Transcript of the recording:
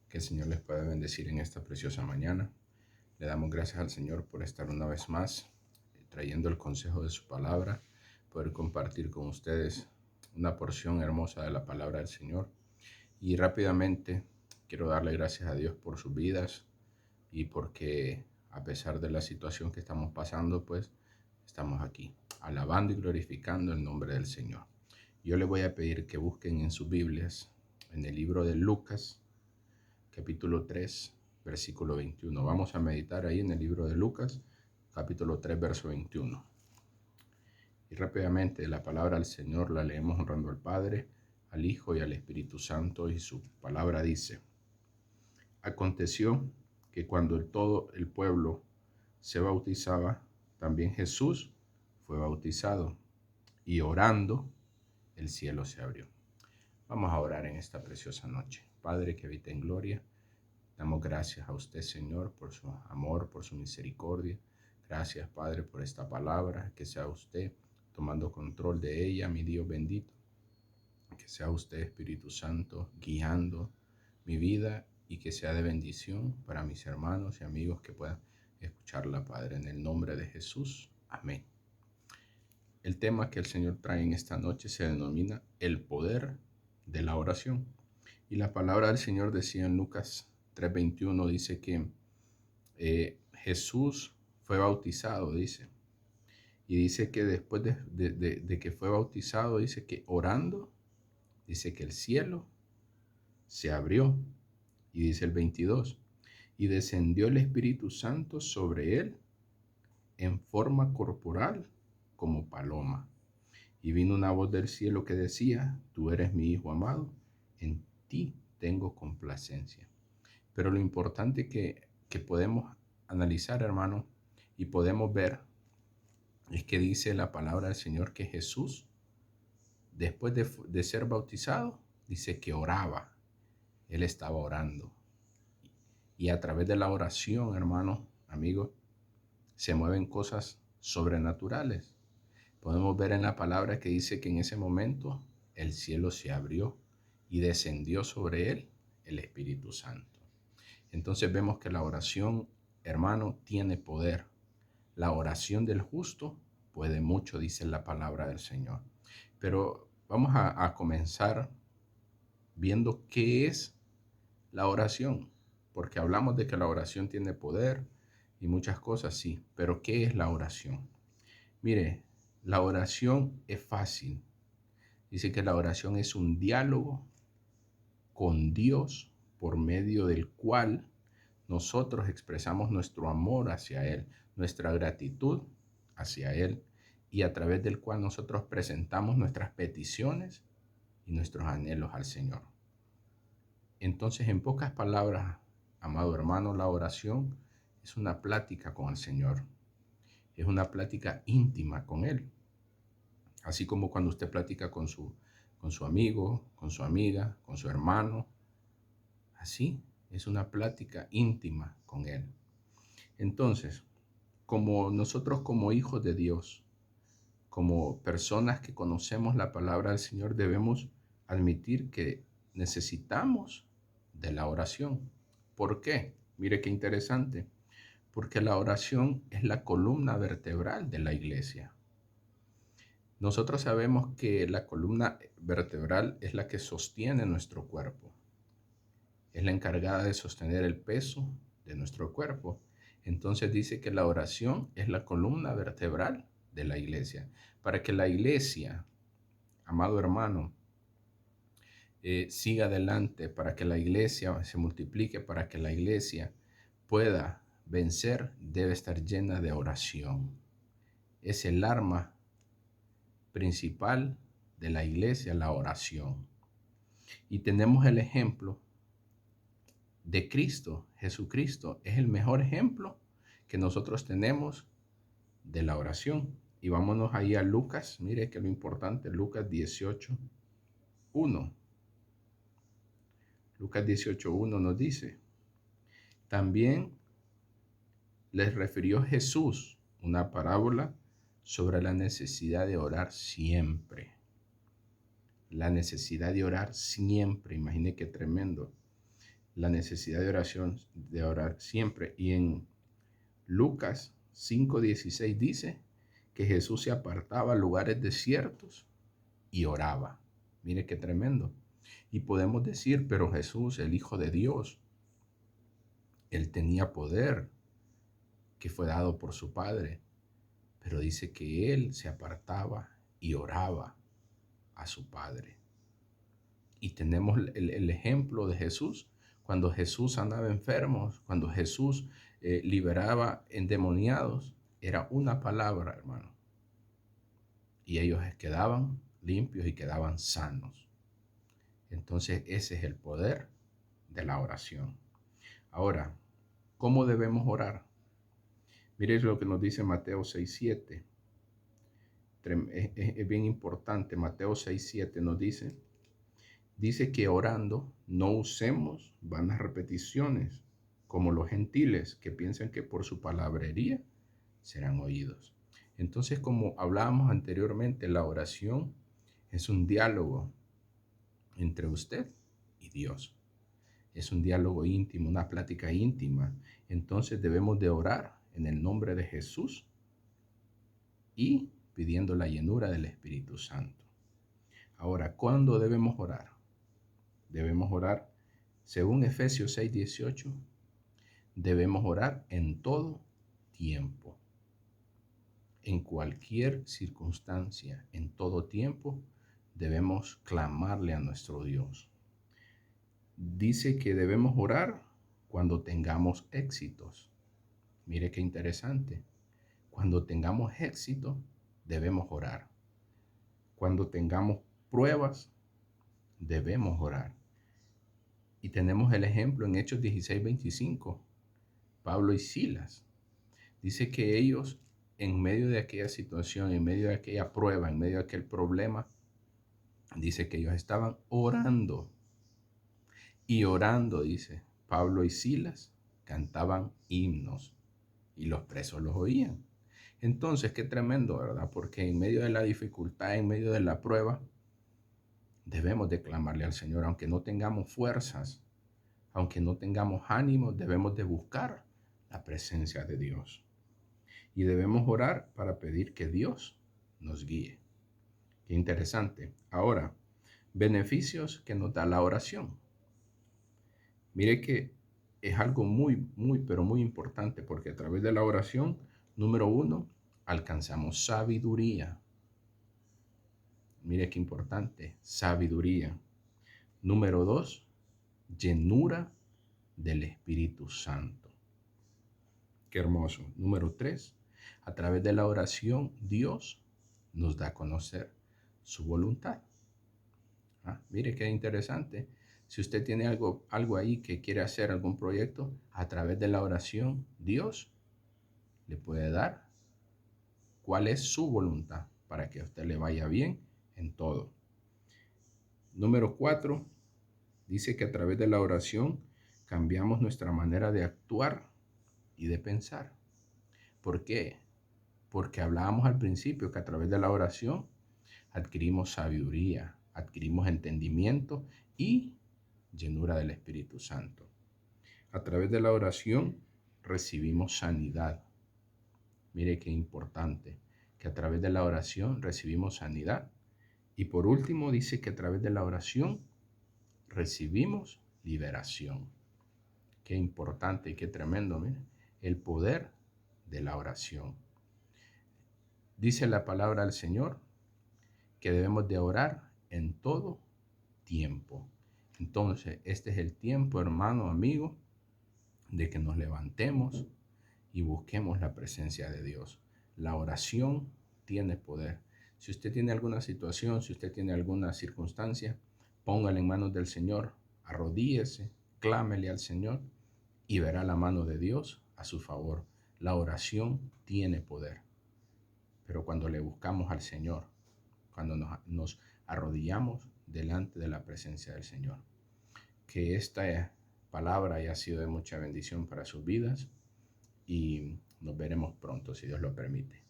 Que el Señor les pueda bendecir en esta preciosa mañana. Le damos gracias al Señor por estar una vez más trayendo el consejo de su palabra, poder compartir con ustedes una porción hermosa de la palabra del Señor. Y rápidamente quiero darle gracias a Dios por sus vidas y porque a pesar de la situación que estamos pasando, pues estamos aquí, alabando y glorificando el nombre del Señor. Yo le voy a pedir que busquen en sus Biblias, en el libro de Lucas, capítulo 3, versículo 21. Vamos a meditar ahí en el libro de Lucas, capítulo 3, verso 21. Y rápidamente la palabra del Señor la leemos honrando al Padre, al Hijo y al Espíritu Santo, y su palabra dice: Aconteció que cuando todo el pueblo se bautizaba, también Jesús fue bautizado, y orando, el cielo se abrió. Vamos a orar en esta preciosa noche. Padre que habita en gloria, damos gracias a usted, Señor, por su amor, por su misericordia. Gracias, Padre, por esta palabra, que sea usted tomando control de ella, mi Dios bendito. Que sea usted, Espíritu Santo, guiando mi vida y que sea de bendición para mis hermanos y amigos que puedan escucharla, Padre, en el nombre de Jesús. Amén. El tema que el Señor trae en esta noche se denomina el poder de la oración. Y la palabra del Señor decía en Lucas 3:21, dice que Jesús fue bautizado, dice. Y dice que después de que fue bautizado, dice que orando, dice que el cielo se abrió. Y dice el 22, y descendió el Espíritu Santo sobre él en forma corporal como paloma. Y vino una voz del cielo que decía: Tú eres mi Hijo amado, en ti tengo complacencia. Pero lo importante que podemos analizar, hermano, y podemos ver, es que dice la palabra del Señor que Jesús, después de ser bautizado, dice que oraba. Él estaba orando. Y a través de la oración, hermano, amigo, se mueven cosas sobrenaturales. Podemos ver en la palabra que dice que en ese momento el cielo se abrió y descendió sobre él el Espíritu Santo. Entonces vemos que la oración, hermano, tiene poder. La oración del justo puede mucho, dice la palabra del Señor. Pero vamos a comenzar viendo qué es la oración, porque hablamos de que la oración tiene poder y muchas cosas, sí, pero ¿qué es la oración? Mire, la oración es fácil. Dice que la oración es un diálogo con Dios por medio del cual nosotros expresamos nuestro amor hacia Él, nuestra gratitud hacia Él, y a través del cual nosotros presentamos nuestras peticiones y nuestros anhelos al Señor. Entonces, en pocas palabras, amado hermano, la oración es una plática con el Señor. Es una plática íntima con Él. Así como cuando usted platica con su amigo, con su amiga, con su hermano. Así es una plática íntima con Él. Entonces, como nosotros como hijos de Dios, como personas que conocemos la palabra del Señor, debemos admitir que necesitamos de la oración. ¿Por qué? Mire qué interesante. Porque la oración es la columna vertebral de la iglesia. Nosotros sabemos que la columna vertebral es la que sostiene nuestro cuerpo. Es la encargada de sostener el peso de nuestro cuerpo. Entonces dice que la oración es la columna vertebral de la iglesia. Para que la iglesia, amado hermano, siga adelante, para que la iglesia se multiplique, para que la iglesia pueda vencer, debe estar llena de oración. Es el arma principal de la iglesia, la oración. Y tenemos el ejemplo de Cristo. Jesucristo es el mejor ejemplo que nosotros tenemos de la oración. Y vámonos ahí a Lucas. Mire que lo importante, Lucas 18:1. Lucas 18:1 nos dice: También les refirió Jesús una parábola sobre la necesidad de orar siempre. La necesidad de orar siempre. Imagine qué tremendo. la necesidad de orar siempre. Y en Lucas 5:16 dice que Jesús se apartaba a lugares desiertos y oraba. Mire qué tremendo. Y podemos decir, pero Jesús, el Hijo de Dios, él tenía poder que fue dado por su Padre, pero dice que él se apartaba y oraba a su Padre. Y tenemos el ejemplo de Jesús, cuando Jesús andaba enfermo, cuando Jesús liberaba endemoniados, era una palabra, hermano, y ellos quedaban limpios y quedaban sanos. Entonces ese es el poder de la oración. Ahora, ¿cómo debemos orar? Miren lo que nos dice Mateo 6:7. Es bien importante. Mateo 6:7 nos dice que orando no usemos vanas repeticiones, como los gentiles que piensan que por su palabrería serán oídos. Entonces, como hablábamos anteriormente, la oración es un diálogo entre usted y Dios. Es un diálogo íntimo, una plática íntima. Entonces debemos de orar en el nombre de Jesús y pidiendo la llenura del Espíritu Santo. Ahora, ¿cuándo debemos orar? Debemos orar, según Efesios 6:18, debemos orar en todo tiempo. En cualquier circunstancia, en todo tiempo, debemos clamarle a nuestro Dios. Dice que debemos orar cuando tengamos éxitos. Mire qué interesante. Cuando tengamos éxito, debemos orar. Cuando tengamos pruebas, debemos orar. Y tenemos el ejemplo en Hechos 16:25. Pablo y Silas. Dice que ellos, en medio de aquella situación, en medio de aquella prueba, en medio de aquel problema, dice que ellos estaban orando. Y orando, dice, Pablo y Silas cantaban himnos y los presos los oían. Entonces, qué tremendo, ¿verdad? Porque en medio de la dificultad, en medio de la prueba, debemos de clamarle al Señor, aunque no tengamos fuerzas, aunque no tengamos ánimo, debemos de buscar la presencia de Dios. Y debemos orar para pedir que Dios nos guíe. Qué interesante. Ahora, beneficios que nos da la oración. Mire que es algo pero muy importante, porque a través de la oración, número 1, alcanzamos sabiduría. Mire qué importante, sabiduría. Número 2, llenura del Espíritu Santo. Qué hermoso. Número 3, a través de la oración, Dios nos da a conocer su voluntad. Mire qué interesante. Si usted tiene algo ahí que quiere hacer, algún proyecto, a través de la oración, Dios le puede dar cuál es su voluntad para que a usted le vaya bien en todo. Número 4, dice que a través de la oración cambiamos nuestra manera de actuar y de pensar. ¿Por qué? Porque hablábamos al principio que a través de la oración adquirimos sabiduría, adquirimos entendimiento y llenura del Espíritu Santo. A través de la oración recibimos sanidad. Mire qué importante, que a través de la oración recibimos sanidad. Y por último dice que a través de la oración recibimos liberación. Qué importante y qué tremendo, mire, el poder de la oración. Dice la palabra del Señor que debemos de orar en todo tiempo. Entonces, este es el tiempo, hermano, amigo, de que nos levantemos y busquemos la presencia de Dios. La oración tiene poder. Si usted tiene alguna situación, si usted tiene alguna circunstancia, póngala en manos del Señor, arrodíllese, clámele al Señor y verá la mano de Dios a su favor. La oración tiene poder. Pero cuando le buscamos al Señor, cuando nos arrodillamos delante de la presencia del Señor. Que esta palabra haya sido de mucha bendición para sus vidas y nos veremos pronto, si Dios lo permite.